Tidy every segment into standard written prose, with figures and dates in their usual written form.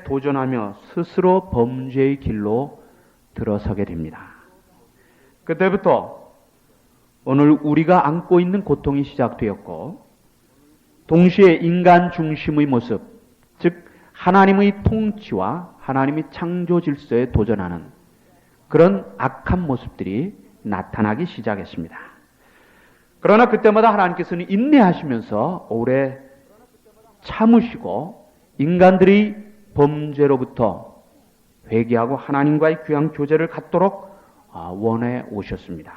도전하며 스스로 범죄의 길로 들어서게 됩니다. 그때부터 오늘 우리가 안고 있는 고통이 시작되었고, 동시에 인간 중심의 모습, 즉 하나님의 통치와 하나님의 창조 질서에 도전하는 그런 악한 모습들이 나타나기 시작했습니다. 그러나 그때마다 하나님께서는 인내하시면서 오래 참으시고 인간들이 범죄로부터 회개하고 하나님과의 귀한 교제를 갖도록 원해 오셨습니다.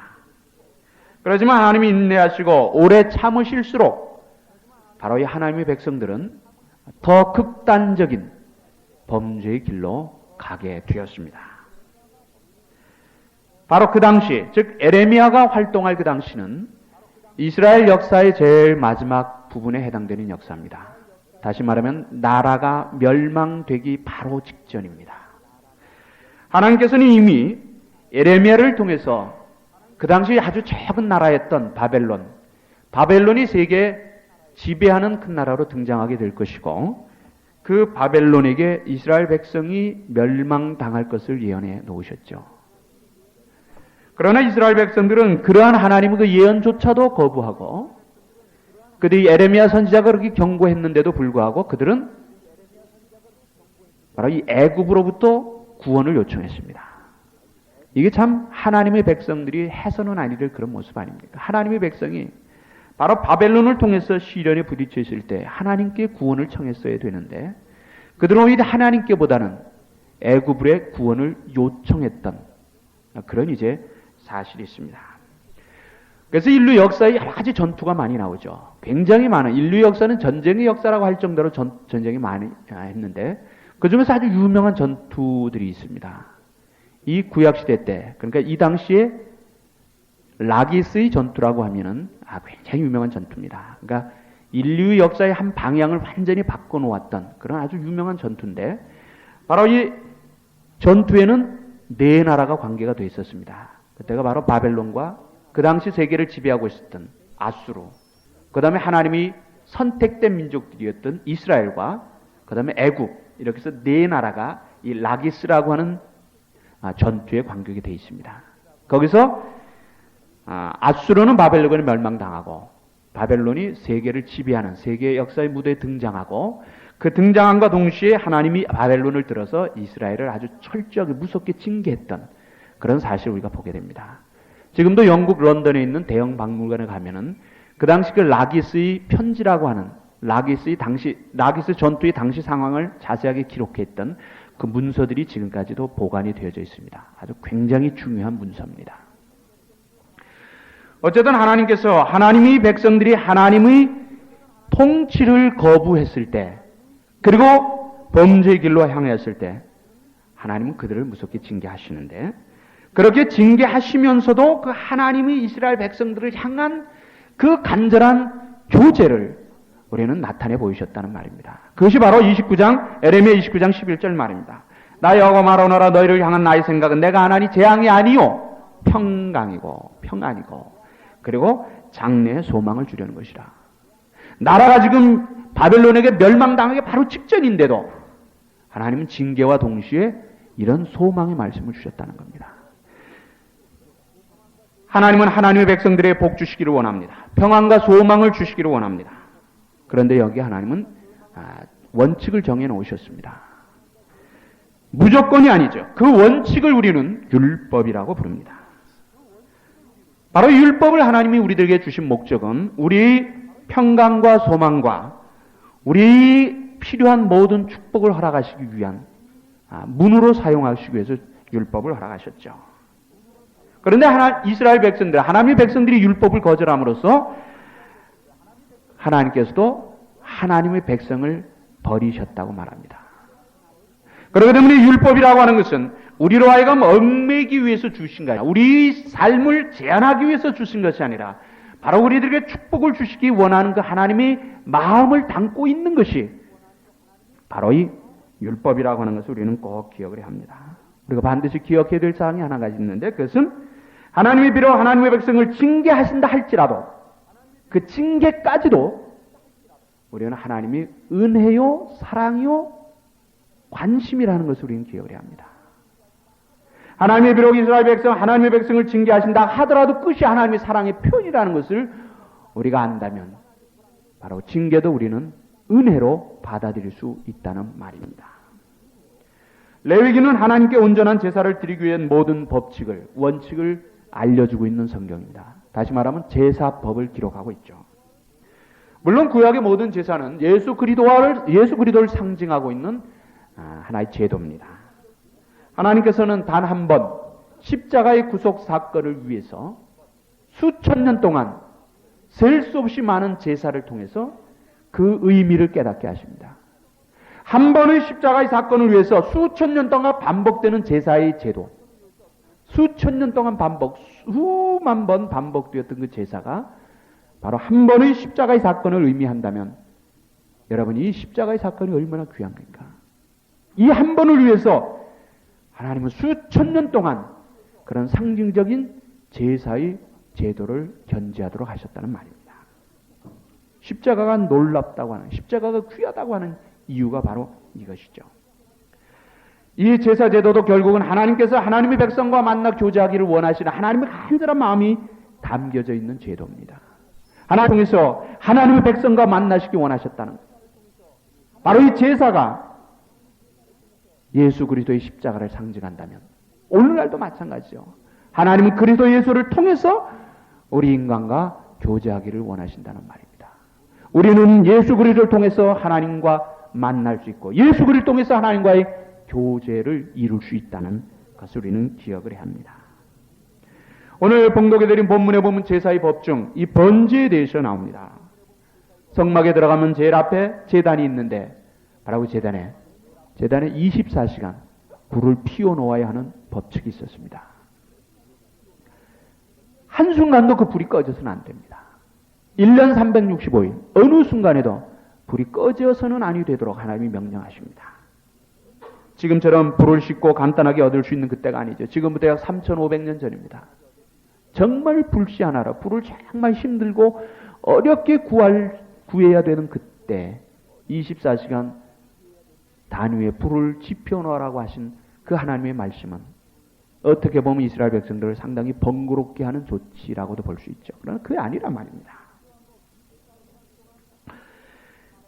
그렇지만 하나님이 인내하시고 오래 참으실수록 바로 이 하나님의 백성들은 더 극단적인 범죄의 길로 가게 되었습니다. 바로 그 당시, 즉 에레미야가 활동할 그 당시는 이스라엘 역사의 제일 마지막 부분에 해당되는 역사입니다. 다시 말하면 나라가 멸망되기 바로 직전입니다. 하나님께서는 이미 에레미야를 통해서 그 당시 아주 작은 나라였던 바벨론이 세계 지배하는 큰 나라로 등장하게 될 것이고, 그 바벨론에게 이스라엘 백성이 멸망당할 것을 예언해 놓으셨죠. 그러나 이스라엘 백성들은 그러한 하나님의 그 예언조차도 거부하고, 그들이 에레미야 선지자가 그렇게 경고했는데도 불구하고 그들은 바로 이 애굽으로부터 구원을 요청했습니다. 이게 참 하나님의 백성들이 해서는 안 될 그런 모습 아닙니까? 하나님의 백성이 바로 바벨론을 통해서 시련에 부딪혀 있을 때 하나님께 구원을 청했어야 되는데, 그들은 오히려 하나님께보다는 애굽의 구원을 요청했던 그런 이제 사실이 있습니다. 그래서 인류 역사에 여러 가지 전투가 많이 나오죠. 굉장히 많은, 인류 역사는 전쟁의 역사라고 할 정도로 전쟁이 많이 했는데, 그 중에서 아주 유명한 전투들이 있습니다. 이 구약시대 때, 그러니까 이 당시에 라기스의 전투라고 하면은 굉장히 유명한 전투입니다. 그러니까 인류의 역사의 한 방향을 완전히 바꿔놓았던 그런 아주 유명한 전투인데, 바로 이 전투에는 네 나라가 관계가 되어 있었습니다. 그때가 바로 바벨론과 그 당시 세계를 지배하고 있었던 아수르, 그 다음에 하나님이 선택된 민족들이었던 이스라엘과 그 다음에 애굽, 이렇게 해서 네 나라가 이 라기스라고 하는 전투에 관계가 되어 있습니다. 거기서 아수르는 바벨론에 멸망당하고 바벨론이 세계를 지배하는 세계 역사의 무대에 등장하고, 그 등장함과 동시에 하나님이 바벨론을 들어서 이스라엘을 아주 철저하게 무섭게 징계했던 그런 사실을 우리가 보게 됩니다. 지금도 영국 런던에 있는 대형 박물관에 가면은 그 당시 그 라기스의 편지라고 하는 라기스 전투의 당시 상황을 자세하게 기록했던 그 문서들이 지금까지도 보관이 되어져 있습니다. 아주 굉장히 중요한 문서입니다. 어쨌든 하나님께서 하나님의 백성들이 하나님의 통치를 거부했을 때, 그리고 범죄의 길로 향했을 때 하나님은 그들을 무섭게 징계하시는데, 그렇게 징계하시면서도 그 하나님의 이스라엘 백성들을 향한 그 간절한 교제를 우리는 나타내 보이셨다는 말입니다. 그것이 바로 에레미야 29장 11절 말입니다. 나 여호와 말하노라, 너희를 향한 나의 생각은 내가 하나니 재앙이 아니요 평안이고 그리고 장래의 소망을 주려는 것이라. 나라가 지금 바벨론에게 멸망당하기 바로 직전인데도 하나님은 징계와 동시에 이런 소망의 말씀을 주셨다는 겁니다. 하나님은 하나님의 백성들에게 복 주시기를 원합니다. 평안과 소망을 주시기를 원합니다. 그런데 여기 하나님은 원칙을 정해 놓으셨습니다. 무조건이 아니죠. 그 원칙을 우리는 율법이라고 부릅니다. 바로 율법을 하나님이 우리들에게 주신 목적은 우리의 평강과 소망과 우리의 필요한 모든 축복을 허락하시기 위한 문으로 사용하시기 위해서 율법을 허락하셨죠. 그런데 이스라엘 백성들, 하나님의 백성들이 율법을 거절함으로써 하나님께서도 하나님의 백성을 버리셨다고 말합니다. 그렇기 때문에 율법이라고 하는 것은 우리로 하여금 얽매기 위해서 주신 것이 아니라, 우리 삶을 제한하기 위해서 주신 것이 아니라 바로 우리들에게 축복을 주시기 원하는 그 하나님의 마음을 담고 있는 것이 바로 이 율법이라고 하는 것을 우리는 꼭 기억을 합니다. 우리가 반드시 기억해야 될 사항이 하나 가지 있는데, 그것은 하나님이 비록 하나님의 백성을 징계하신다 할지라도 그 징계까지도 우리는 하나님이 은혜요 사랑이요 관심이라는 것을 우리는 기억을 해야 합니다. 하나님이 비록 이스라엘 백성, 하나님의 백성을 징계하신다 하더라도 끝이 하나님의 사랑의 표현이라는 것을 우리가 안다면 바로 징계도 우리는 은혜로 받아들일 수 있다는 말입니다. 레위기는 하나님께 온전한 제사를 드리기 위한 모든 법칙을, 원칙을 알려주고 있는 성경입니다. 다시 말하면 제사법을 기록하고 있죠. 물론 구약의 모든 제사는 예수 그리스도를 상징하고 있는 하나의 제도입니다. 하나님께서는 단 한 번 십자가의 구속 사건을 위해서 수천 년 동안 셀 수 없이 많은 제사를 통해서 그 의미를 깨닫게 하십니다. 한 번의 십자가의 사건을 위해서 수천 년 동안 반복되는 제사의 제도, 수천 년 동안 수만 번 반복되었던 그 제사가 바로 한 번의 십자가의 사건을 의미한다면 여러분, 이 십자가의 사건이 얼마나 귀합니까? 이 한 번을 위해서 하나님은 수천 년 동안 그런 상징적인 제사의 제도를 견지하도록 하셨다는 말입니다. 십자가가 놀랍다고 하는, 십자가가 귀하다고 하는 이유가 바로 이것이죠. 이 제사 제도도 결국은 하나님께서 하나님의 백성과 만나 교제하기를 원하시는 하나님의 간절한 마음이 담겨져 있는 제도입니다. 하나님 통해서 하나님의 백성과 만나시기 원하셨다는 것. 바로 이 제사가 예수 그리스도의 십자가를 상징한다면 오늘날도 마찬가지죠. 하나님은 그리스도 예수를 통해서 우리 인간과 교제하기를 원하신다는 말입니다. 우리는 예수 그리스도를 통해서 하나님과 만날 수 있고 예수 그리스도를 통해서 하나님과의 교제를 이룰 수 있다는 것을 우리는 기억을 해야 합니다. 오늘 봉독해 드린 본문에 보면 제사의 법중 이 번제에 대해서 나옵니다. 성막에 들어가면 제일 앞에 제단이 있는데 바로 그 제단에 24시간 불을 피워놓아야 하는 법칙이 있었습니다. 한순간도 그 불이 꺼져서는 안 됩니다. 1년 365일 어느 순간에도 불이 꺼져서는 아니 되도록 하나님이 명령하십니다. 지금처럼 불을 씻고 간단하게 얻을 수 있는 그때가 아니죠. 지금부터 약 3,500년 전입니다. 정말 불씨 하나로 불을 정말 힘들고 어렵게 구해야 되는 그때 24시간 단위에 불을 지펴놓으라고 하신 그 하나님의 말씀은 어떻게 보면 이스라엘 백성들을 상당히 번거롭게 하는 조치라고도 볼 수 있죠. 그러나 그게 아니란 말입니다.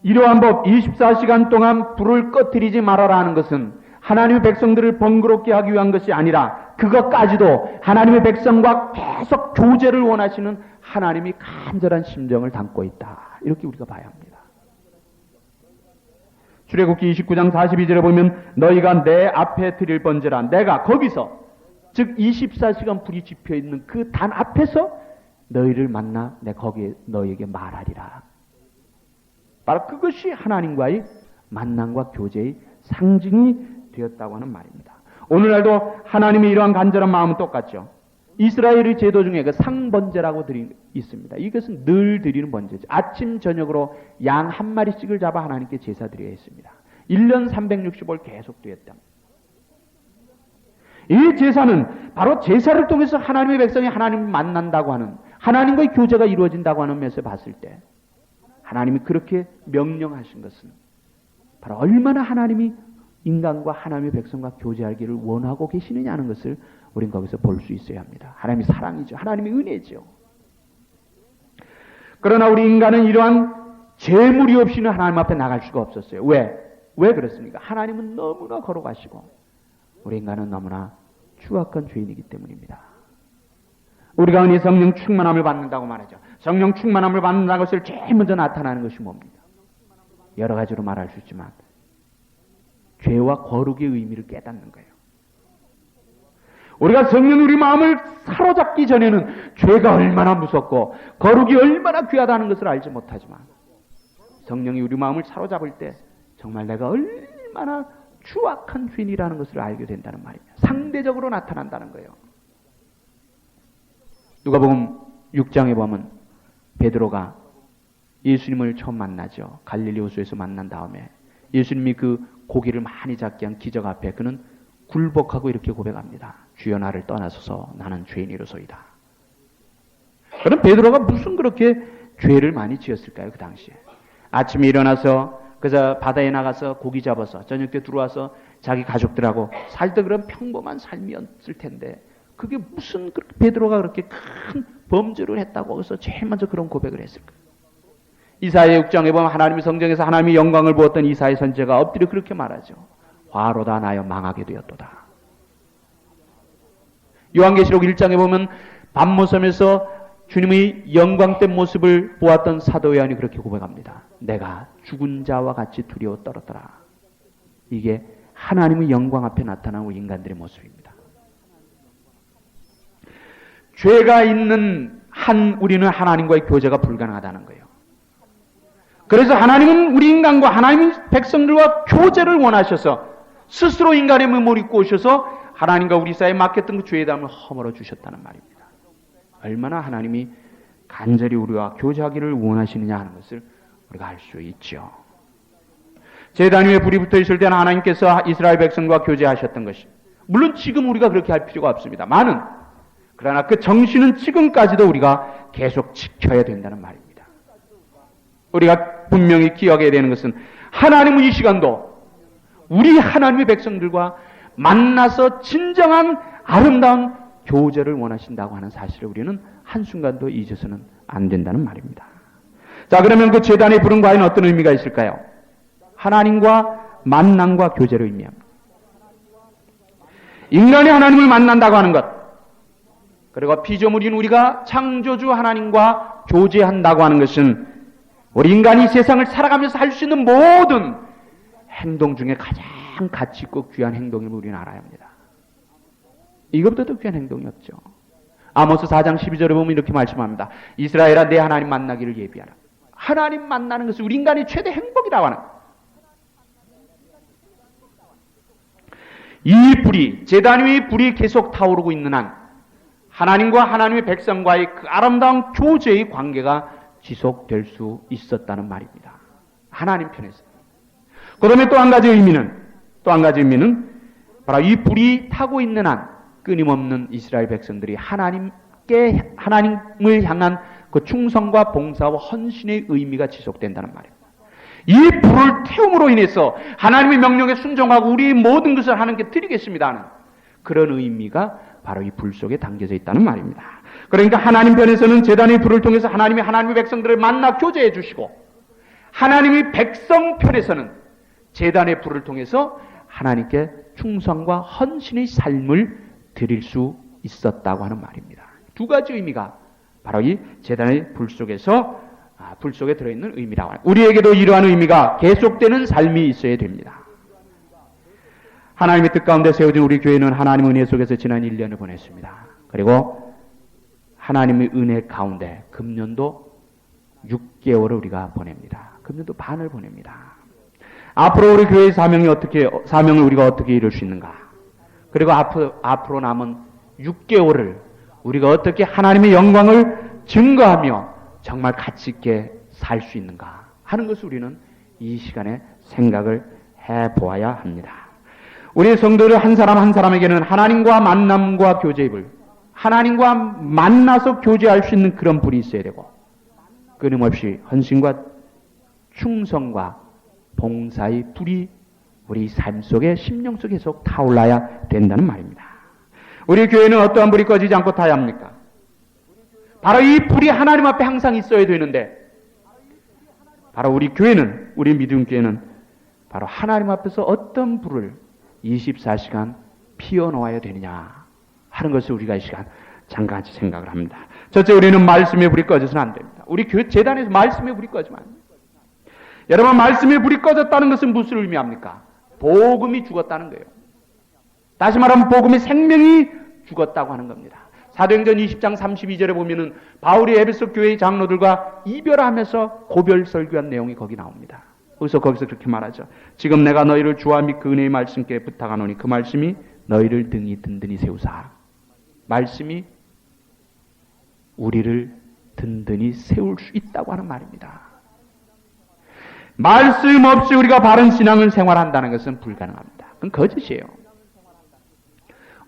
이러한 법 24시간 동안 불을 꺼뜨리지 말아라 하는 것은 하나님의 백성들을 번거롭게 하기 위한 것이 아니라 그것까지도 하나님의 백성과 계속 교제를 원하시는 하나님이 간절한 심정을 담고 있다. 이렇게 우리가 봐야 합니다. 출애굽기 29장 42절에 보면 너희가 내 앞에 드릴 번제라 내가 거기서 즉 24시간 불이 지펴있는 그 단 앞에서 너희를 만나 내가 거기에 너희에게 말하리라. 바로 그것이 하나님과의 만남과 교제의 상징이 되었다고 하는 말입니다. 오늘날도 하나님의 이러한 간절한 마음은 똑같죠. 이스라엘의 제도 중에 그 상번제라고 있습니다. 이것은 늘 드리는 번제죠. 아침 저녁으로 양 한 마리씩을 잡아 하나님께 제사 드려야 했습니다. 1년 365일 계속 되었다. 이 제사는 바로 제사를 통해서 하나님의 백성이 하나님을 만난다고 하는 하나님과의 교제가 이루어진다고 하는 면에서 봤을 때 하나님이 그렇게 명령하신 것은 바로 얼마나 하나님이 인간과 하나님의 백성과 교제하기를 원하고 계시느냐는 것을 우리는 거기서 볼 수 있어야 합니다. 하나님의 사랑이죠. 하나님의 은혜죠. 그러나 우리 인간은 이러한 재물이 없이는 하나님 앞에 나갈 수가 없었어요. 왜 그렇습니까? 하나님은 너무나 거룩하시고 우리 인간은 너무나 추악한 죄인이기 때문입니다. 우리가 흔히 성령 충만함을 받는다고 말하죠. 성령 충만함을 받는다는 것을 제일 먼저 나타나는 것이 뭡니까? 여러 가지로 말할 수 있지만 죄와 거룩의 의미를 깨닫는 거예요. 우리가 성령이 우리 마음을 사로잡기 전에는 죄가 얼마나 무섭고 거룩이 얼마나 귀하다는 것을 알지 못하지만 성령이 우리 마음을 사로잡을 때 정말 내가 얼마나 추악한 죄인이라는 것을 알게 된다는 말입니다. 상대적으로 나타난다는 거예요. 누가복음 6장에 보면 베드로가 예수님을 처음 만나죠. 갈릴리 호수에서 만난 다음에 예수님이 그 고기를 많이 잡게 한 기적 앞에 그는 굴복하고 이렇게 고백합니다. 주여 나를 떠나소서 나는 죄인이로소이다. 그럼 베드로가 무슨 그렇게 죄를 많이 지었을까요? 그 당시에 아침에 일어나서 그 그래서 바다에 나가서 고기 잡아서 저녁 때 들어와서 자기 가족들하고 살던 그런 평범한 삶이었을 텐데 그게 무슨 베드로가 그렇게 큰 범죄를 했다고 거기서 제일 먼저 그런 고백을 했을까? 이사야 6장에 보면 하나님의 성경에서 하나님의 영광을 보았던 이사야 선지자가 엎드려 그렇게 말하죠. 화로다 나여 망하게 되었도다. 요한계시록 1장에 보면 밤모섬에서 주님의 영광된 모습을 보았던 사도 요한이 그렇게 고백합니다. 내가 죽은 자와 같이 두려워 떨었더라. 이게 하나님의 영광 앞에 나타나는 인간들의 모습입니다. 죄가 있는 한 우리는 하나님과의 교제가 불가능하다는 거예요. 그래서 하나님은 우리 인간과 하나님의 백성들과 교제를 원하셔서 스스로 인간의 몸을 입고 오셔서 하나님과 우리 사이에 맡겼던 그 죄의 담을 허물어 주셨다는 말입니다. 얼마나 하나님이 간절히 우리와 교제하기를 원하시느냐 하는 것을 우리가 알 수 있죠. 제단 위에 불이 붙어 있을 때는 하나님께서 이스라엘 백성과 교제하셨던 것이 물론 지금 우리가 그렇게 할 필요가 없습니다만은 그러나 그 정신은 지금까지도 우리가 계속 지켜야 된다는 말입니다. 우리가 분명히 기억해야 되는 것은 하나님은 이 시간도 우리 하나님의 백성들과 만나서 진정한 아름다운 교제를 원하신다고 하는 사실을 우리는 한순간도 잊어서는 안 된다는 말입니다. 자, 그러면 그 제단의 불은 과연 어떤 의미가 있을까요? 하나님과 만남과 교제를 의미합니다. 인간이 하나님을 만난다고 하는 것, 그리고 피조물인 우리가 창조주 하나님과 교제한다고 하는 것은 우리 인간이 세상을 살아가면서 할 수 있는 모든 행동 중에 가장 가치 있고 귀한 행동임을 우리는 알아야 합니다. 이것보다 더 귀한 행동이 없죠. 아모스 4장 12절에 보면 이렇게 말씀합니다. 이스라엘아 내 하나님 만나기를 예비하라. 하나님 만나는 것은 우리 인간의 최대 행복이라고 하는 거예요. 이 불이, 제단 위의 불이 계속 타오르고 있는 한 하나님과 하나님의 백성과의 그 아름다운 교제의 관계가 지속될 수 있었다는 말입니다. 하나님 편에서. 그 다음에 또 한 가지 의미는 바로 이 불이 타고 있는 한 끊임없는 이스라엘 백성들이 하나님을 향한 그 충성과 봉사와 헌신의 의미가 지속된다는 말입니다. 이 불을 태움으로 인해서 하나님의 명령에 순종하고 우리의 모든 것을 하나님께 드리겠습니다 하는 그런 의미가 바로 이 불 속에 담겨져 있다는 말입니다. 그러니까 하나님 편에서는 제단의 불을 통해서 하나님의 백성들을 만나 교제해 주시고 하나님의 백성 편에서는 제단의 불을 통해서 하나님께 충성과 헌신의 삶을 드릴 수 있었다고 하는 말입니다. 두 가지 의미가 바로 이 제단의 불 속에서 불 속에 들어있는 의미라고 합니다. 우리에게도 이러한 의미가 계속되는 삶이 있어야 됩니다. 하나님의 뜻 가운데 세워진 우리 교회는 하나님의 은혜 속에서 지난 1년을 보냈습니다. 그리고 하나님의 은혜 가운데 금년도 6개월을 우리가 보냅니다. 금년도 반을 보냅니다. 앞으로 우리 교회의 사명을 우리가 어떻게 이룰 수 있는가? 그리고 앞으로 남은 6개월을 우리가 어떻게 하나님의 영광을 증거하며 정말 가치 있게 살 수 있는가 하는 것을 우리는 이 시간에 생각을 해보아야 합니다. 우리 성도들 한 사람 한 사람에게는 하나님과 만남과 교제의 불, 하나님과 만나서 교제할 수 있는 그런 불이 있어야 되고 끊임없이 헌신과 충성과 봉사의 불이 우리 삶 속에 심령 속에 계속 타올라야 된다는 말입니다. 우리 교회는 어떠한 불이 꺼지지 않고 타야 합니까? 바로 이 불이 하나님 앞에 항상 있어야 되는데 바로 우리 교회는 우리 믿음교회는 바로 하나님 앞에서 어떤 불을 24시간 피워놓아야 되느냐 하는 것을 우리가 이 시간 잠깐 생각을 합니다. 첫째, 우리는 말씀의 불이 꺼져서는 안 됩니다. 우리 교회 재단에서 말씀의 불이 꺼지면 안 됩니다. 여러분, 말씀의 불이 꺼졌다는 것은 무엇을 의미합니까? 복음이 죽었다는 거예요. 다시 말하면 복음의 생명이 죽었다고 하는 겁니다. 사도행전 20장 32절에 보면은 바울이 에베소 교회의 장로들과 이별하면서 고별 설교한 내용이 거기 나옵니다. 거기서 그렇게 말하죠. 지금 내가 너희를 주와 및 그 은혜의 말씀께 부탁하노니 그 말씀이 너희를 등이 든든히 세우사. 말씀이 우리를 든든히 세울 수 있다고 하는 말입니다. 말씀 없이 우리가 바른 신앙을 생활한다는 것은 불가능합니다. 그건 거짓이에요.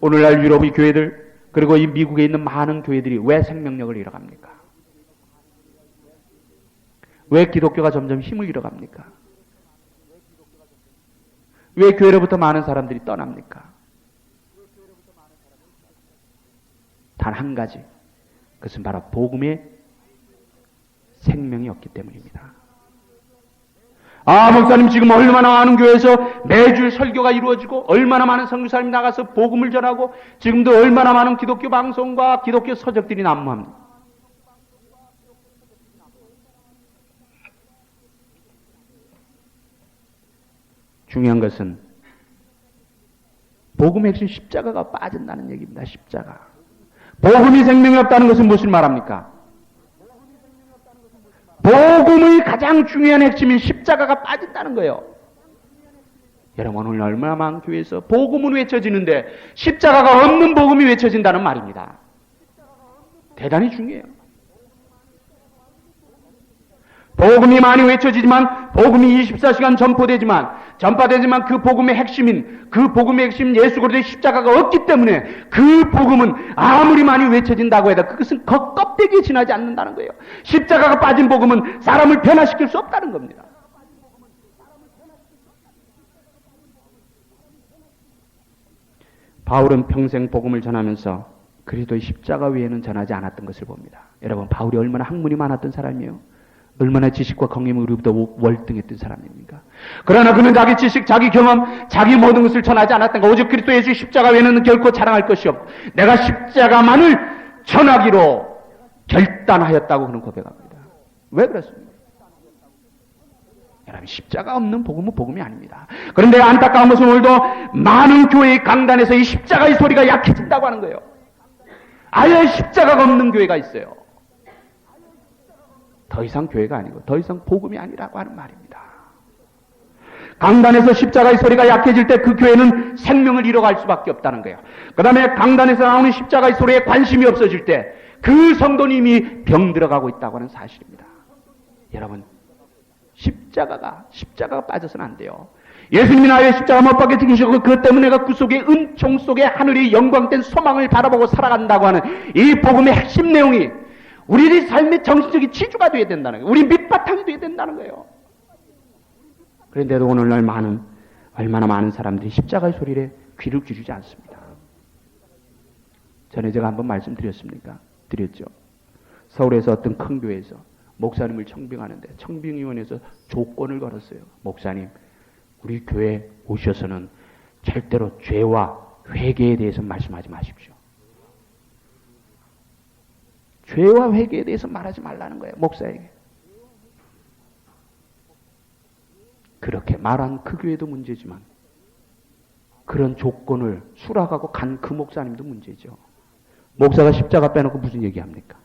오늘날 유럽의 교회들 그리고 이 미국에 있는 많은 교회들이 왜 생명력을 잃어갑니까? 왜 기독교가 점점 힘을 잃어갑니까? 왜 교회로부터 많은 사람들이 떠납니까? 단 한 가지. 그것은 바로 복음의 생명이 없기 때문입니다. 아, 목사님 지금 얼마나 많은 교회에서 매주 설교가 이루어지고 얼마나 많은 선교사님이 나가서 복음을 전하고 지금도 얼마나 많은 기독교 방송과 기독교 서적들이 난무합니다. 중요한 것은 복음의 핵심 십자가가 빠진다는 얘기입니다. 십자가. 복음이 생명이 없다는 것은 무엇을 말합니까? 복음의 가장 중요한 핵심인 십자가가 빠진다는 거예요. 여러분 오늘 얼마나 많은 교회에서 복음은 외쳐지는데 십자가가 없는 복음이 외쳐진다는 말입니다. 대단히 중요해요. 복음이 많이 외쳐지지만 복음이 24시간 전파되지만 그 복음의 핵심인 그 복음의 핵심 예수 그리스도의 십자가가 없기 때문에 그 복음은 아무리 많이 외쳐진다고 해도 그것은 겉껍데기에 지나지 않는다는 거예요. 십자가가 빠진 복음은 사람을 변화시킬 수 없다는 겁니다. 바울은 평생 복음을 전하면서 그리스도의 십자가 외에는 전하지 않았던 것을 봅니다. 여러분 바울이 얼마나 학문이 많았던 사람이에요. 얼마나 지식과 경험이 우리보다 월등했던 사람입니까? 그러나 그는 자기 지식, 자기 경험, 자기 모든 것을 전하지 않았던 것. 오직 그리스도 예수의 십자가 외에는 결코 자랑할 것이 없고 내가 십자가만을 전하기로 결단하였다고 그는 고백합니다. 왜 그렇습니까? 여러분 십자가 없는 복음은 복음이 아닙니다. 그런데 안타까운 것은 오늘도 많은 교회의 강단에서 이 십자가의 소리가 약해진다고 하는 거예요. 아예 십자가가 없는 교회가 있어요. 더 이상 교회가 아니고 더 이상 복음이 아니라고 하는 말입니다. 강단에서 십자가의 소리가 약해질 때 그 교회는 생명을 잃어갈 수밖에 없다는 거예요. 그 다음에 강단에서 나오는 십자가의 소리에 관심이 없어질 때 그 성도는 이미 병들어가고 있다고 하는 사실입니다. 여러분 십자가가 빠져서는 안 돼요. 예수님이 나의 십자가 못 박혀 죽으시고 그것 때문에 내가 그 속에 은총 속에 하늘의 영광된 소망을 바라보고 살아간다고 하는 이 복음의 핵심 내용이 우리의 삶의 정신적인 지주가 되어야 된다는 거예요. 우리 밑바탕이 되어야 된다는 거예요. 그런데도 오늘날 얼마나 많은 사람들이 십자가의 소리에 귀를 기울이지 않습니다. 전에 제가 한번 드렸죠. 서울에서 어떤 큰 교회에서 목사님을 청빙하는데 청빙위원회에서 조건을 걸었어요. 목사님, 우리 교회 오셔서는 절대로 죄와 회개에 대해서 말씀하지 마십시오. 죄와 회개에 대해서 말하지 말라는 거예요. 목사에게. 그렇게 말한 그 교회도 문제지만 그런 조건을 수락하고 간 그 목사님도 문제죠. 목사가 십자가 빼놓고 무슨 얘기합니까?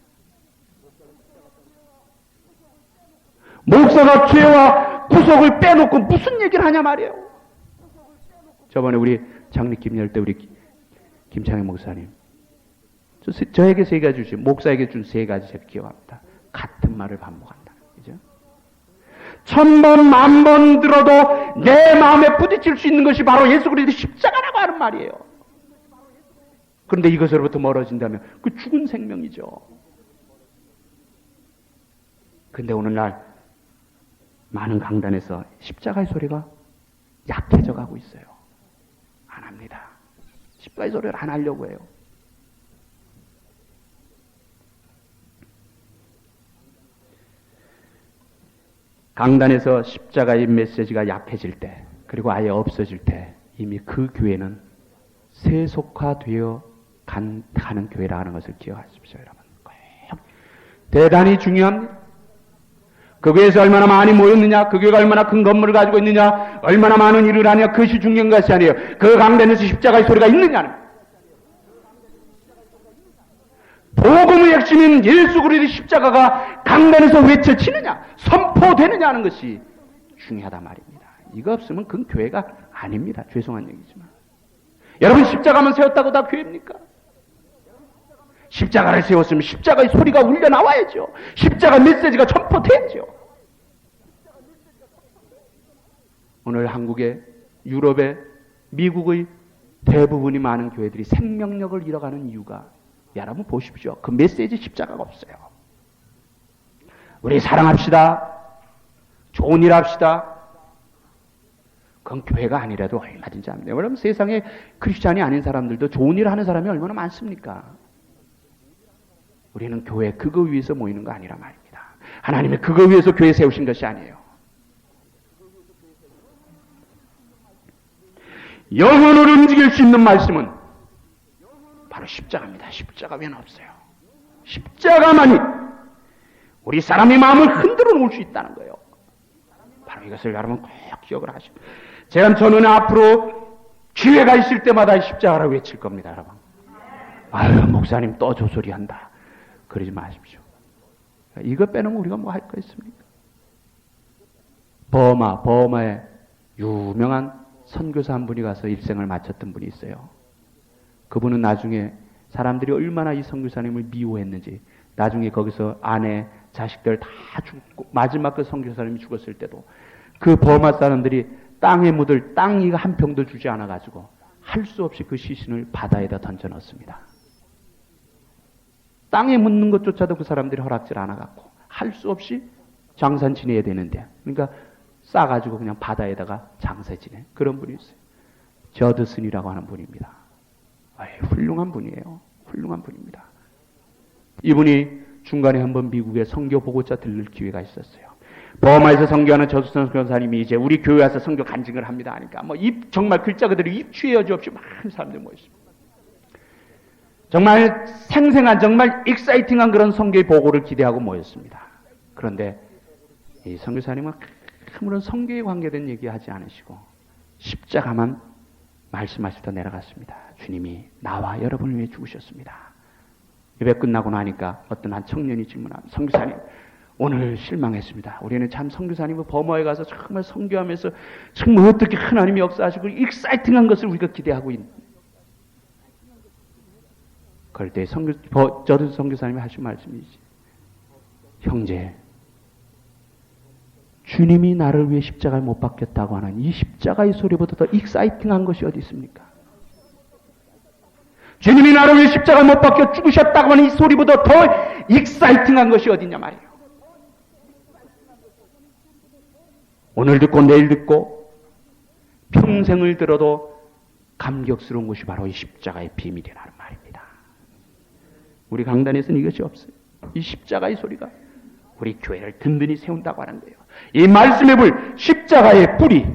목사가 죄와 구속을 빼놓고 무슨 얘기를 하냐 말이에요. 저번에 우리 장례김 열 때 우리 김창희 목사님 저에게 3가지 주시고 목사에게 준 3가지 제가 기억합니다. 같은 말을 반복한다. 그죠? 1000번, 10,000번 들어도 내 마음에 부딪힐 수 있는 것이 바로 예수 그리스도의 십자가라고 하는 말이에요. 그런데 이것으로부터 멀어진다면 그 죽은 생명이죠. 그런데 오늘날 많은 강단에서 십자가의 소리가 약해져 가고 있어요. 안 합니다. 십자가의 소리를 안 하려고 해요. 강단에서 십자가의 메시지가 약해질 때 그리고 아예 없어질 때 이미 그 교회는 세속화되어 가는 교회라는 것을 기억하십시오. 여러분. 대단히 중요합니다. 그 교회에서 얼마나 많이 모였느냐, 그 교회가 얼마나 큰 건물을 가지고 있느냐, 얼마나 많은 일을 하냐, 그것이 중요한 것이 아니에요. 그 강단에서 십자가의 소리가 있느냐는. 복음의 핵심인 예수 그리스도의 십자가가 강단에서 외쳐지느냐, 선포되느냐 하는 것이 중요하다 말입니다. 이거 없으면 그건 교회가 아닙니다. 죄송한 얘기지만. 여러분 십자가만 세웠다고 다 교회입니까? 십자가를 세웠으면 십자가의 소리가 울려 나와야죠. 십자가 메시지가 전포돼야죠. 오늘 한국의, 유럽의, 미국의 대부분이 많은 교회들이 생명력을 잃어가는 이유가 여러분 보십시오. 그 메시지 십자가가 없어요. 우리 사랑합시다. 좋은 일 합시다. 그건 교회가 아니라도 얼마든지 합니다. 왜냐하면 세상에 크리스찬이 아닌 사람들도 좋은 일을 하는 사람이 얼마나 많습니까? 우리는 교회 그거 위해서 모이는 거 아니라 말입니다. 하나님의 그거 위해서 교회 세우신 것이 아니에요. 영혼을 움직일 수 있는 말씀은 바로 십자가입니다. 십자가 외에는 없어요. 십자가만이 우리 사람의 마음을 흔들어 놓을 수 있다는 거예요. 바로 이것을 여러분 꼭 기억을 하시고, 저는 앞으로 기회가 있을 때마다 십자가를 외칠 겁니다. 여러분. 아유, 목사님 또 조소리 한다. 그러지 마십시오. 이거 빼놓으면 우리가 뭐 할 거 있습니까? 버마에 유명한 선교사 한 분이 가서 일생을 마쳤던 분이 있어요. 그분은 나중에 사람들이 얼마나 이 선교사님을 미워했는지, 나중에 거기서 아내, 자식들 다 죽고 마지막 그 선교사님이 죽었을 때도 그 버마 사람들이 땅에 묻을 땅 이거 한 평도 주지 않아 가지고 할 수 없이 그 시신을 바다에다 던져 넣었습니다. 땅에 묻는 것조차도 그 사람들이 허락질 않아 갖고 할 수 없이 장산 지내야 되는데, 그러니까 싸가지고 그냥 바다에다가 장사 지내. 그런 분이 있어요. 저드슨이라고 하는 분입니다. 훌륭한 분이에요. 훌륭한 분입니다. 이분이 중간에 한번 미국에 선교 보고자 들를 기회가 있었어요. 버마에서 선교하는 저드슨 선교사님이 이제 우리 교회 와서 선교 간증을 합니다 하니까 정말 글자 그대로 입추의 여지 없이 많은 사람들 모였습니다. 정말 생생한, 정말 익사이팅한 그런 선교의 보고를 기대하고 모였습니다. 그런데 이 선교사님은 아무런 선교에 관계된 얘기하지 않으시고 십자가만 말씀하시다 내려갔습니다. 주님이 나와 여러분을 위해 죽으셨습니다. 예배 끝나고 나니까 어떤 한 청년이 질문합니다. 선교사님, 오늘 실망했습니다. 우리는 참 선교사님은 버머에 가서 정말 선교하면서 정말 어떻게 하나님이 역사하시고 익사이팅한 것을 우리가 기대하고 있는. 그럴 때 저도 선교사님이 하신 말씀이지. 형제, 주님이 나를 위해 십자가에 못 박혔다고 하는 이 십자가의 소리보다 더 익사이팅한 것이 어디 있습니까? 주님이 나를 위해 십자가에 못 박혀 죽으셨다고 하는 이 소리보다 더 익사이팅한 것이 어디냐 말이에요. 오늘 듣고 내일 듣고 평생을 들어도 감격스러운 것이 바로 이 십자가의 비밀이라는 말입니다. 우리 강단에서는 이것이 없어요. 이 십자가의 소리가 우리 교회를 든든히 세운다고 하는 거예요. 이 말씀의 불, 십자가의 불이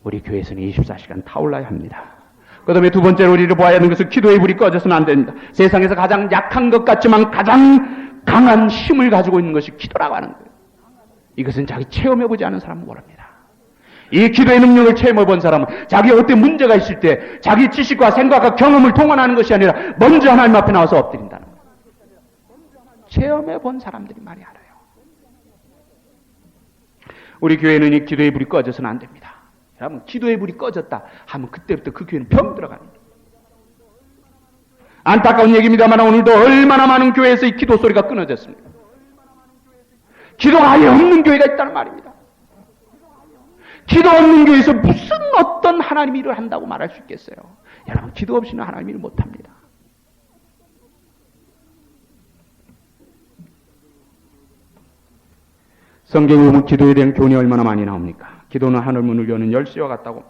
우리 교회에서는 24시간 타올라야 합니다. 그 다음에 두 번째로 우리를 보아야 하는 것은 기도의 불이 꺼져서는 안 됩니다. 세상에서 가장 약한 것 같지만 가장 강한 힘을 가지고 있는 것이 기도라고 하는 거예요. 이것은 자기 체험해보지 않은 사람은 모릅니다. 이 기도의 능력을 체험해본 사람은 자기 어떤 문제가 있을 때 자기 지식과 생각과 경험을 동원하는 것이 아니라 먼저 하나님 앞에 나와서 엎드린다는 거예요. 체험해본 사람들이 말이 알아요. 우리 교회는 이 기도의 불이 꺼져서는 안 됩니다. 여러분, 기도의 불이 꺼졌다 하면 그때부터 그 교회는 병 들어갑니다. 안타까운 얘기입니다만 오늘도 얼마나 많은 교회에서 이 기도 소리가 끊어졌습니다. 기도가 아예 없는 교회가 있다는 말입니다. 기도 없는 교회에서 무슨 어떤 하나님 일을 한다고 말할 수 있겠어요? 여러분, 기도 없이는 하나님 일을 못합니다. 성경에 보면 기도에 대한 교훈이 얼마나 많이 나옵니까? 기도는 하늘 문을 여는 열쇠와 같다고.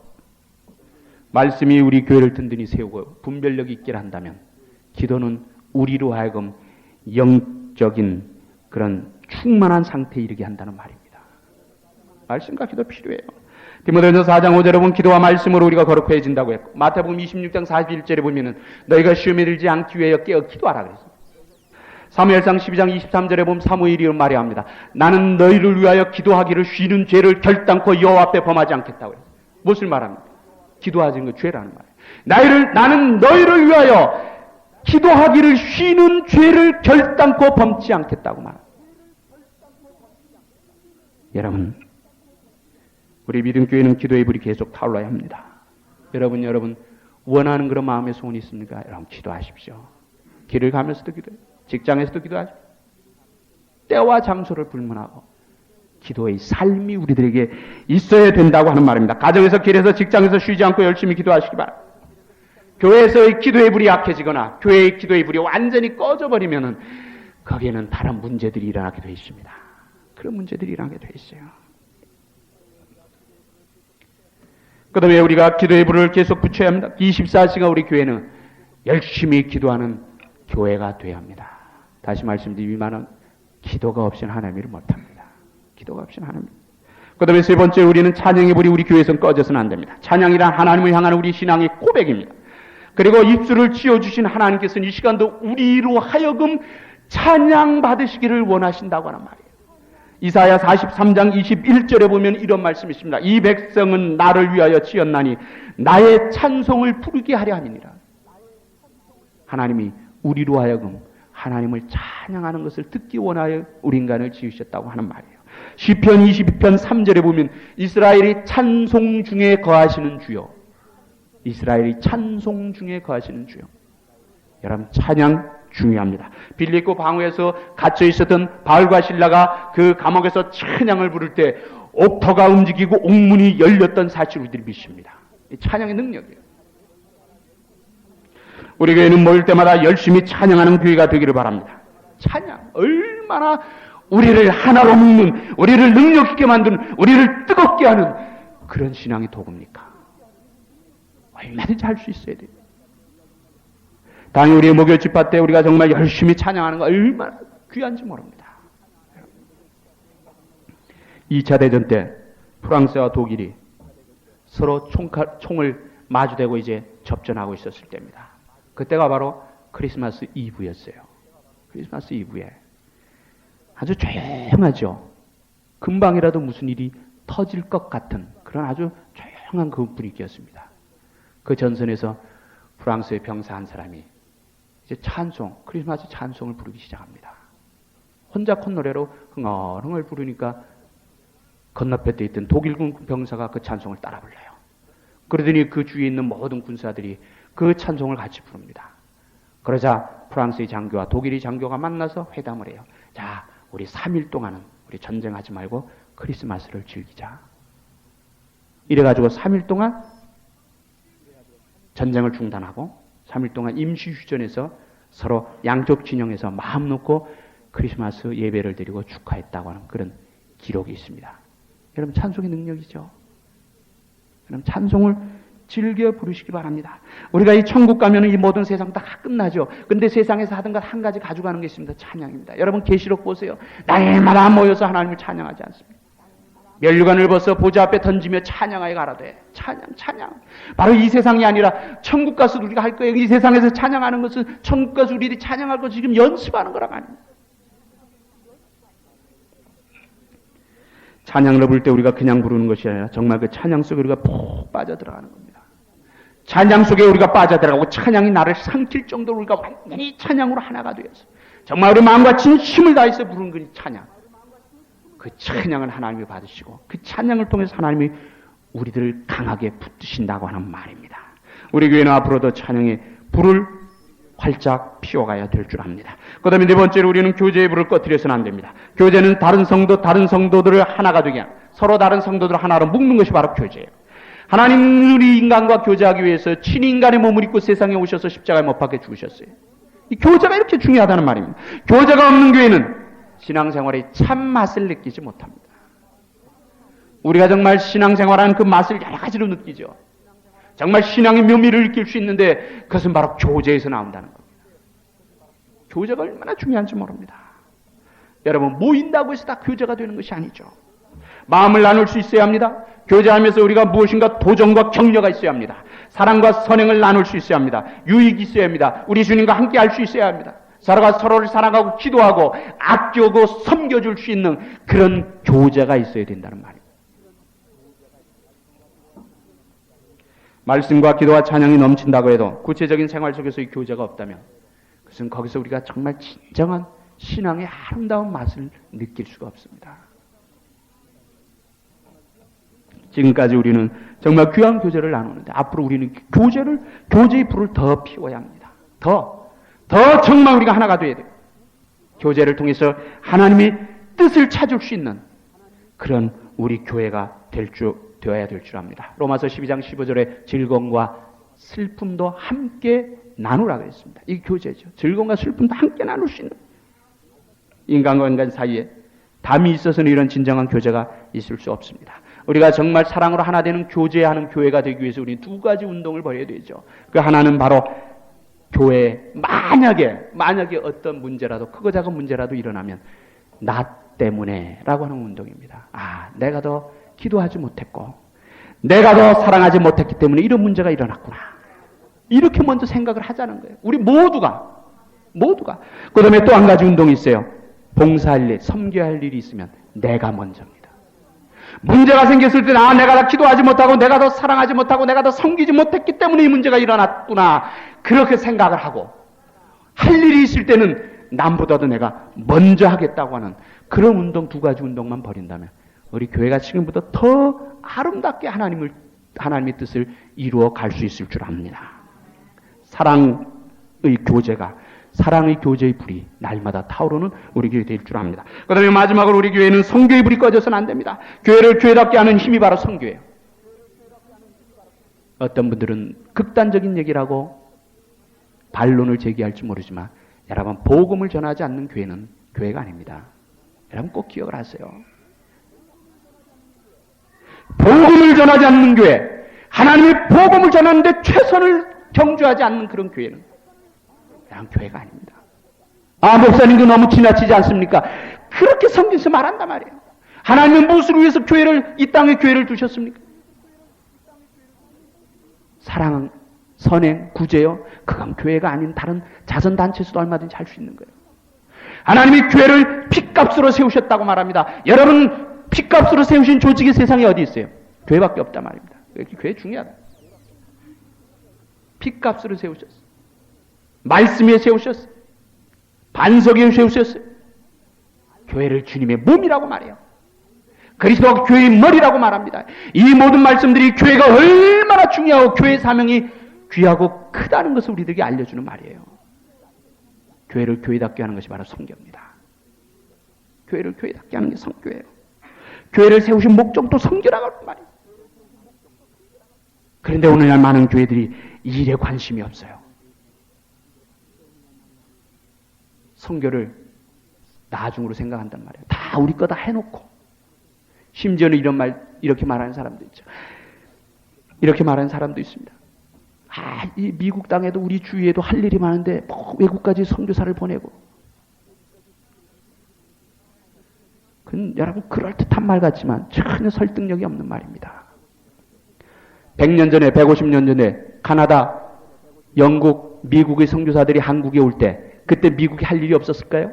말씀이 우리 교회를 든든히 세우고 분별력 있게 한다면 기도는 우리로 하여금 영적인 그런 충만한 상태에 이르게 한다는 말입니다. 말씀과 기도 필요해요. 디모데전서 4장 5절에 보면 기도와 말씀으로 우리가 거룩해진다고 했고, 마태복음 26장 41절에 보면은 너희가 시험에 들지 않기 위하여 깨어 기도하라 그랬습니다. 사무엘상 12장 23절에 보면 사무엘이 말해야 합니다. 나는 너희를 위하여 기도하기를 쉬는 죄를 결단코 여호와 앞에 범하지 않겠다고 했어요. 무엇을 말합니까? 기도하는 거 죄라는 말이에요. 나는 너희를 위하여 기도하기를 쉬는 죄를 결단코 범치 않겠다고 말합니다. 여러분, 우리 믿음교회는 기도의 불이 계속 타올라야 합니다. 여러분 원하는 그런 마음의 소원이 있습니까? 여러분 기도하십시오. 길을 가면서도 기도해요. 직장에서도 기도하십시오. 때와 장소를 불문하고 기도의 삶이 우리들에게 있어야 된다고 하는 말입니다. 가정에서, 길에서, 직장에서 쉬지 않고 열심히 기도하시기 바랍니다. 교회에서의 기도의 불이 약해지거나 교회의 기도의 불이 완전히 꺼져버리면은 거기에는 다른 문제들이 일어나게 되어 있습니다. 그런 문제들이 일어나게 되어 있어요. 그 다음에 우리가 기도의 불을 계속 붙여야 합니다. 24시간 우리 교회는 열심히 기도하는 교회가 되어야 합니다. 다시 말씀드리지만 기도가 없이는 하나님을 못합니다. 기도가 없이는 하나님. 그 다음에 세 번째, 우리는 찬양의 불이 우리 교회에서는 꺼져서는 안 됩니다. 찬양이란 하나님을 향하는 우리 신앙의 고백입니다. 그리고 입술을 지어주신 하나님께서는 이 시간도 우리로 하여금 찬양 받으시기를 원하신다고 하는 말이에요. 이사야 43장 21절에 보면 이런 말씀이 있습니다. 이 백성은 나를 위하여 지었나니 나의 찬송을 부르게 하려 함이니라. 하나님이 우리로 하여금 하나님을 찬양하는 것을 듣기 원하여 우리 인간을 지으셨다고 하는 말이에요. 시편 22편 3절에 보면 이스라엘이 찬송 중에 거하시는 주요. 이스라엘이 찬송 중에 거하시는 주요. 여러분, 찬양 중요합니다. 빌립보 방어에서 갇혀 있었던 바울과 실라가 그 감옥에서 찬양을 부를 때 옥터가 움직이고 옥문이 열렸던 사실을 우리들이 믿습니다. 이 찬양의 능력이에요. 우리 교회는 모일 때마다 열심히 찬양하는 교회가 되기를 바랍니다. 찬양, 얼마나 우리를 하나로 묶는, 우리를 능력 있게 만드는, 우리를 뜨겁게 하는 그런 신앙의 도구입니까? 얼마든지 할 수 있어야 돼요. 당연히 우리의 목요일 집회 때 우리가 정말 열심히 찬양하는 거 얼마나 귀한지 모릅니다. 2차 대전 때 프랑스와 독일이 서로 총을 마주대고 이제 접전하고 있었을 때입니다. 그때가 바로 크리스마스 이브였어요. 크리스마스 이브에 아주 조용하죠. 금방이라도 무슨 일이 터질 것 같은 그런 아주 조용한 그 분위기였습니다. 그 전선에서 프랑스의 병사 한 사람이 이제 찬송, 크리스마스 찬송을 부르기 시작합니다. 혼자 콧노래로 흥얼흥얼 부르니까 건너편에 있던 독일군 병사가 그 찬송을 따라 불러요. 그러더니 그 주위에 있는 모든 군사들이 그 찬송을 같이 부릅니다. 그러자 프랑스의 장교와 독일의 장교가 만나서 회담을 해요. 자, 우리 3일 동안은 우리 전쟁하지 말고 크리스마스를 즐기자. 이래가지고 3일 동안 전쟁을 중단하고 3일 동안 임시휴전에서 서로 양쪽 진영에서 마음 놓고 크리스마스 예배를 드리고 축하했다고 하는 그런 기록이 있습니다. 여러분, 찬송의 능력이죠. 여러분, 찬송을 즐겨 부르시기 바랍니다. 우리가 이 천국 가면 이 모든 세상 다 끝나죠. 근데 세상에서 하던 것 한 가지 가져가는 게 있습니다. 찬양입니다. 여러분, 계시록 보세요. 날마다 모여서 하나님을 찬양하지 않습니다. 면류관을 벗어 보좌 앞에 던지며 찬양하여 가라되. 찬양. 바로 이 세상이 아니라 천국 가서 우리가 할 거예요. 이 세상에서 찬양하는 것은 천국 가서 우리들이 찬양할 것 지금 연습하는 거라고 아닙니다. 찬양을 부를 때 우리가 그냥 부르는 것이 아니라 정말 그 찬양 속에 우리가 푹 빠져들어가는 겁니다. 찬양 속에 우리가 빠져들어가고 찬양이 나를 삼킬 정도로 우리가 완전히 찬양으로 하나가 되어서 정말 우리 마음과 진심을 다해서 부르는 그 찬양. 그 찬양을 하나님이 받으시고 그 찬양을 통해서 하나님이 우리들을 강하게 붙드신다고 하는 말입니다. 우리 교회는 앞으로도 찬양의 불을 활짝 피워가야 될 줄 압니다. 그 다음에 네 번째로 우리는 교제의 불을 꺼뜨려서는 안 됩니다. 교제는 다른 성도들을 하나가 되게 하는, 서로 다른 성도들을 하나로 묶는 것이 바로 교제예요. 하나님은 우리 인간과 교제하기 위해서 친히 인간의 몸을 입고 세상에 오셔서 십자가에 못 박혀 죽으셨어요. 이 교제가 이렇게 중요하다는 말입니다. 교제가 없는 교회는 신앙생활의 참맛을 느끼지 못합니다. 우리가 정말 신앙생활하는 그 맛을 여러 가지로 느끼죠. 정말 신앙의 묘미를 느낄 수 있는데 그것은 바로 교제에서 나온다는 겁니다. 교제가 얼마나 중요한지 모릅니다. 여러분, 모인다고 해서 다 교제가 되는 것이 아니죠. 마음을 나눌 수 있어야 합니다. 교제하면서 우리가 무엇인가 도전과 격려가 있어야 합니다. 사랑과 선행을 나눌 수 있어야 합니다. 유익이 있어야 합니다. 우리 주님과 함께 할 수 있어야 합니다. 서로가 서로를 사랑하고 기도하고 아껴고 섬겨줄 수 있는 그런 교제가 있어야 된다는 말입니다. 말씀과 기도와 찬양이 넘친다고 해도 구체적인 생활 속에서 이 교제가 없다면 그것은 거기서 우리가 정말 진정한 신앙의 아름다운 맛을 느낄 수가 없습니다. 지금까지 우리는 정말 귀한 교제를 나누는데 앞으로 우리는 교제의 불을 더 피워야 합니다. 더 정말 우리가 하나가 되어야 돼요. 교제를 통해서 하나님의 뜻을 찾을 수 있는 그런 우리 교회가 되어야 될 줄 압니다. 로마서 12장 15절에 즐거움과 슬픔도 함께 나누라 그랬습니다. 이게 교제죠. 즐거움과 슬픔도 함께 나눌 수 있는, 인간과 인간 사이에 담이 있어서는 이런 진정한 교제가 있을 수 없습니다. 우리가 정말 사랑으로 하나 되는 교제하는 교회가 되기 위해서 우리는 두 가지 운동을 벌여야 되죠. 그 하나는 바로 교회에 만약에 어떤 문제라도 크고 작은 문제라도 일어나면 나 때문에 라고 하는 운동입니다. 내가 더 기도하지 못했고 내가 더 사랑하지 못했기 때문에 이런 문제가 일어났구나. 이렇게 먼저 생각을 하자는 거예요. 우리 모두가. 그 다음에 또 한 가지 운동이 있어요. 봉사할 일, 섬겨야 할 일이 있으면 내가 먼저입니다. 문제가 생겼을 때 내가 더 기도하지 못하고 내가 더 사랑하지 못하고 내가 더 섬기지 못했기 때문에 이 문제가 일어났구나. 그렇게 생각을 하고 할 일이 있을 때는 남보다도 내가 먼저 하겠다고 하는 그런 운동, 두 가지 운동만 벌인다면 우리 교회가 지금보다 더 아름답게 하나님의 뜻을 이루어 갈 수 있을 줄 압니다. 사랑의 교제의 불이 날마다 타오르는 우리 교회 될 줄 압니다. 그 다음에 마지막으로 우리 교회는 선교의 불이 꺼져서는 안 됩니다. 교회를 교회답게 하는 힘이 바로 선교예요. 어떤 분들은 극단적인 얘기를 하고 반론을 제기할지 모르지만 여러분, 복음을 전하지 않는 교회는 교회가 아닙니다. 여러분 꼭 기억을 하세요. 복음을 전하지 않는 교회, 하나님의 복음을 전하는데 최선을 경주하지 않는 그런 교회는 그냥 교회가 아닙니다. 목사님도 너무 지나치지 않습니까? 그렇게 성경에서 말한단 말이에요. 하나님은 무엇을 위해서 이 땅에 교회를 두셨습니까? 사랑, 선행, 구제요. 그건 교회가 아닌 다른 자선단체에서도 얼마든지 할 수 있는 거예요. 하나님이 교회를 핏값으로 세우셨다고 말합니다. 여러분, 핏값으로 세우신 조직이 세상에 어디 있어요? 교회밖에 없단 말입니다. 교회 중요하다. 핏값으로 세우셨어요. 말씀 위에 세우셨어요. 반석 위에 세우셨어요. 교회를 주님의 몸이라고 말해요. 그리스도가 교회의 머리라고 말합니다. 이 모든 말씀들이 교회가 얼마나 중요하고 교회의 사명이 귀하고 크다는 것을 우리들에게 알려주는 말이에요. 교회를 교회답게 하는 것이 바로 선교입니다. 교회를 교회답게 하는 게 선교예요. 교회를 세우신 목적도 선교라고 하는 말이에요. 그런데 오늘날 많은 교회들이 이 일에 관심이 없어요. 선교를 나중으로 생각한단 말이에요. 다 우리 거 다 해놓고. 심지어는 이렇게 말하는 사람도 있죠. 이렇게 말하는 사람도 있습니다. 이 미국 땅에도 우리 주위에도 할 일이 많은데 외국까지 선교사를 보내고. 그건 여러분 그럴듯한 말 같지만 전혀 설득력이 없는 말입니다. 100년 전에 150년 전에 카나다, 영국, 미국의 선교사들이 한국에 올 때 그때 미국이 할 일이 없었을까요?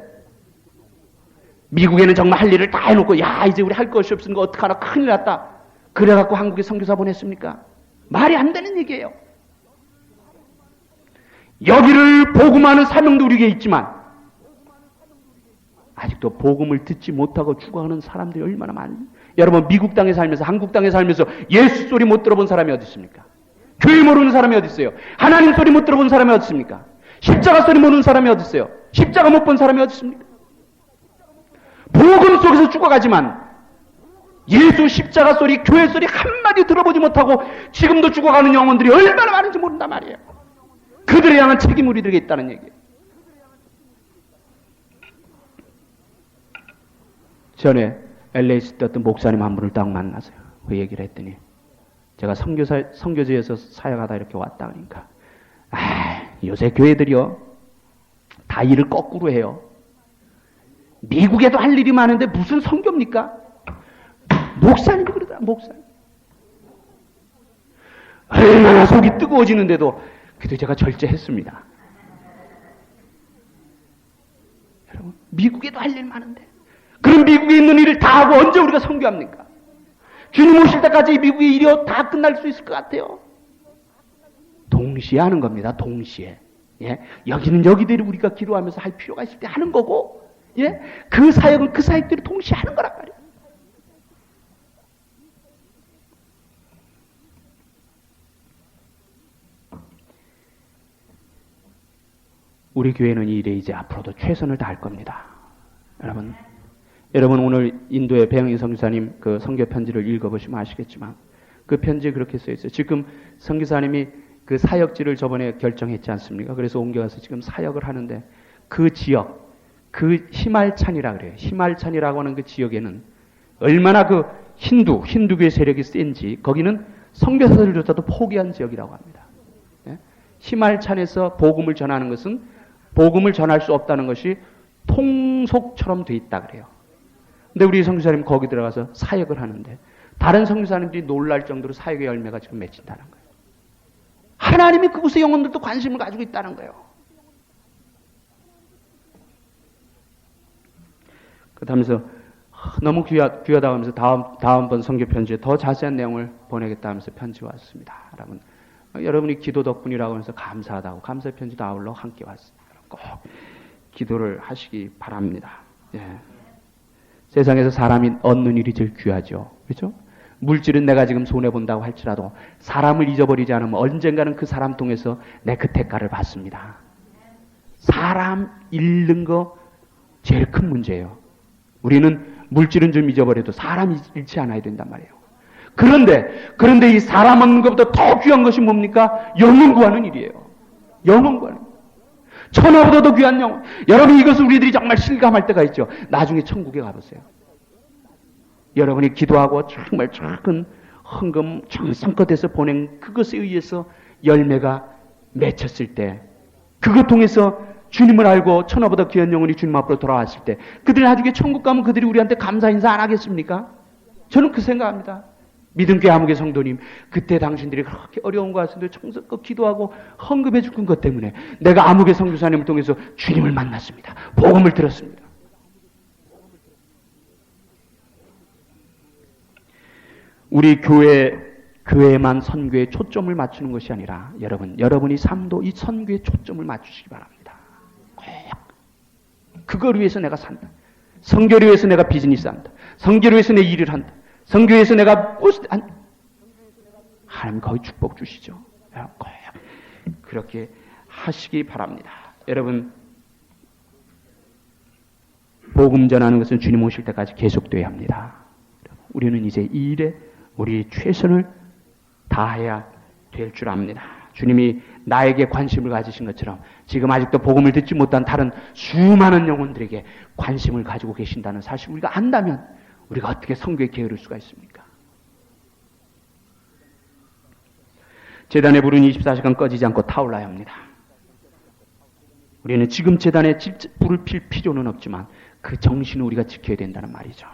미국에는 정말 할 일을 다 해놓고 이제 우리 할 것이 없으니까 어떡하나 큰일 났다. 그래갖고 한국에 선교사 보냈습니까? 말이 안 되는 얘기예요. 여기를 복음하는 사명도 우리에게 있지만 아직도 복음을 듣지 못하고 죽어가는 사람들이 얼마나 많니? 여러분 미국 땅에 살면서 한국 땅에 살면서 예수 소리 못 들어본 사람이 어디 있습니까? 교회 모르는 사람이 어디 있어요? 하나님 소리 못 들어본 사람이 어디 있습니까? 십자가 소리 모르는 사람이 어디 있어요? 십자가 못 본 사람이 어디 있습니까? 복음 속에서 죽어가지만 예수 십자가 소리, 교회 소리 한마디 들어보지 못하고 지금도 죽어가는 영혼들이 얼마나 많은지 모른단 말이에요. 그들에 향한 책임 우리들에게 있다는 얘기예요. 전에 LA 있을 때 어떤 목사님 한 분을 딱 만나서요. 그 얘기를 했더니 제가 선교지에서 사역하다 이렇게 왔다 그러니까 요새 교회들이요 다 일을 거꾸로 해요. 미국에도 할 일이 많은데 무슨 선교입니까? 목사님이 그러더라. 목사님. 얼마나 속이 뜨거워지는데도 그래도 제가 절제했습니다. 여러분 미국에도 할 일 많은데 그럼 미국에 있는 일을 다 하고 언제 우리가 선교합니까? 주님 오실 때까지 미국의 일이 다 끝날 수 있을 것 같아요. 동시에 하는 겁니다. 동시에. 예? 여기는 여기대로 우리가 기도하면서 할 필요가 있을 때 하는 거고 예? 그 사역은 그 사역대로 동시에 하는 거란 말이에요. 우리 교회는 이 일에 이제 앞으로도 최선을 다할 겁니다. 여러분 오늘 인도의 배영희 선교사님 그 선교 편지를 읽어보시면 아시겠지만 그 편지에 그렇게 써 있어요. 지금 선교사님이 그 사역지를 저번에 결정했지 않습니까? 그래서 옮겨가서 지금 사역을 하는데 그 지역, 그 히말찬이라 그래요. 히말찬이라고 하는 그 지역에는 얼마나 그 힌두교의 세력이 센지 거기는 선교사들조차도 포기한 지역이라고 합니다. 예? 히말찬에서 복음을 전하는 것은 복음을 전할 수 없다는 것이 통속처럼 돼 있다 그래요. 근데 우리 선교사님 거기 들어가서 사역을 하는데 다른 선교사님들이 놀랄 정도로 사역의 열매가 지금 맺힌다는 거예요. 하나님이 그곳의 영혼들도 관심을 가지고 있다는 거예요. 그러면서 너무 귀하다고 하면서 다음번 선교 편지에 더 자세한 내용을 보내겠다 하면서 편지가 왔습니다. 여러분이 기도 덕분이라고 하면서 감사하다고 감사의 편지도 아울러 함께 왔습니다. 꼭 기도를 하시기 바랍니다. 예. 세상에서 사람이 얻는 일이 제일 귀하죠. 그렇죠? 물질은 내가 지금 손해본다고 할지라도 사람을 잊어버리지 않으면 언젠가는 그 사람 통해서 내 그 대가를 받습니다. 사람 잃는 거 제일 큰 문제예요. 우리는 물질은 좀 잊어버려도 사람 잃지 않아야 된단 말이에요. 그런데 이 사람 얻는 것보다 더 귀한 것이 뭡니까? 영혼 구하는 일이에요. 영혼 구하는 일. 천하보다 더 귀한 영혼. 여러분 이것을 우리들이 정말 실감할 때가 있죠. 나중에 천국에 가보세요. 여러분이 기도하고 정말 작은 헌금 정성껏 해서 보낸 그것에 의해서 열매가 맺혔을 때 그것 통해서 주님을 알고 천하보다 귀한 영혼이 주님 앞으로 돌아왔을 때 그들이 나중에 천국 가면 그들이 우리한테 감사 인사 안 하겠습니까? 저는 그 생각합니다. 믿음교회 아무개 성도님, 그때 당신들이 그렇게 어려운 거 하시는데 정성껏 기도하고 헌금해 준 것 때문에 내가 아무개 선교사님을 통해서 주님을 만났습니다. 복음을 들었습니다. 우리 교회만 선교에 초점을 맞추는 것이 아니라 여러분이 삶도 이 선교에 초점을 맞추시기 바랍니다. 꼭 그걸 위해서 내가 산다. 선교를 위해서 내가 비즈니스 한다. 선교를 위해서 내 일을 한다. 선교에서 내가 하나님 거기 축복 주시죠. 꼭 그렇게 하시기 바랍니다. 여러분 복음 전하는 것은 주님 오실 때까지 계속돼야 합니다. 우리는 이제 이 일에 우리 최선을 다해야 될 줄 압니다. 주님이 나에게 관심을 가지신 것처럼 지금 아직도 복음을 듣지 못한 다른 수많은 영혼들에게 관심을 가지고 계신다는 사실 우리가 안다면 우리가 어떻게 선교에 게으를 수가 있습니까? 제단의 불은 24시간 꺼지지 않고 타올라야 합니다. 우리는 지금 제단에 불을 필 필요는 없지만 그 정신을 우리가 지켜야 된다는 말이죠.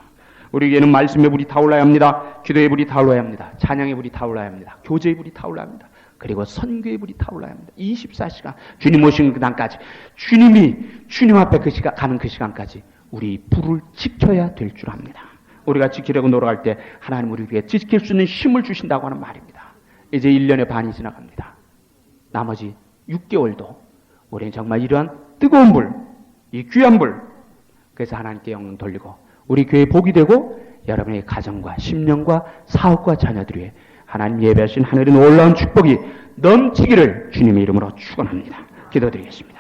우리에게는 말씀의 불이 타올라야 합니다. 기도의 불이 타올라야 합니다. 찬양의 불이 타올라야 합니다. 교제의 불이 타올라야 합니다. 그리고 선교의 불이 타올라야 합니다. 24시간 주님 오시는 그날까지 주님 앞에 가는 그 시간까지 우리 불을 지켜야 될 줄 압니다. 우리가 지키려고 노력할 때 하나님 우리에게 지킬 수 있는 힘을 주신다고 하는 말입니다. 이제 1년의 반이 지나갑니다. 나머지 6개월도 우리는 정말 이러한 뜨거운 불, 이 귀한 불, 그래서 하나님께 영광 돌리고 우리 교회에 복이 되고 여러분의 가정과 심령과 사업과 자녀들 위해 하나님 예배하신 하늘의 놀라운 축복이 넘치기를 주님의 이름으로 축원합니다. 기도드리겠습니다.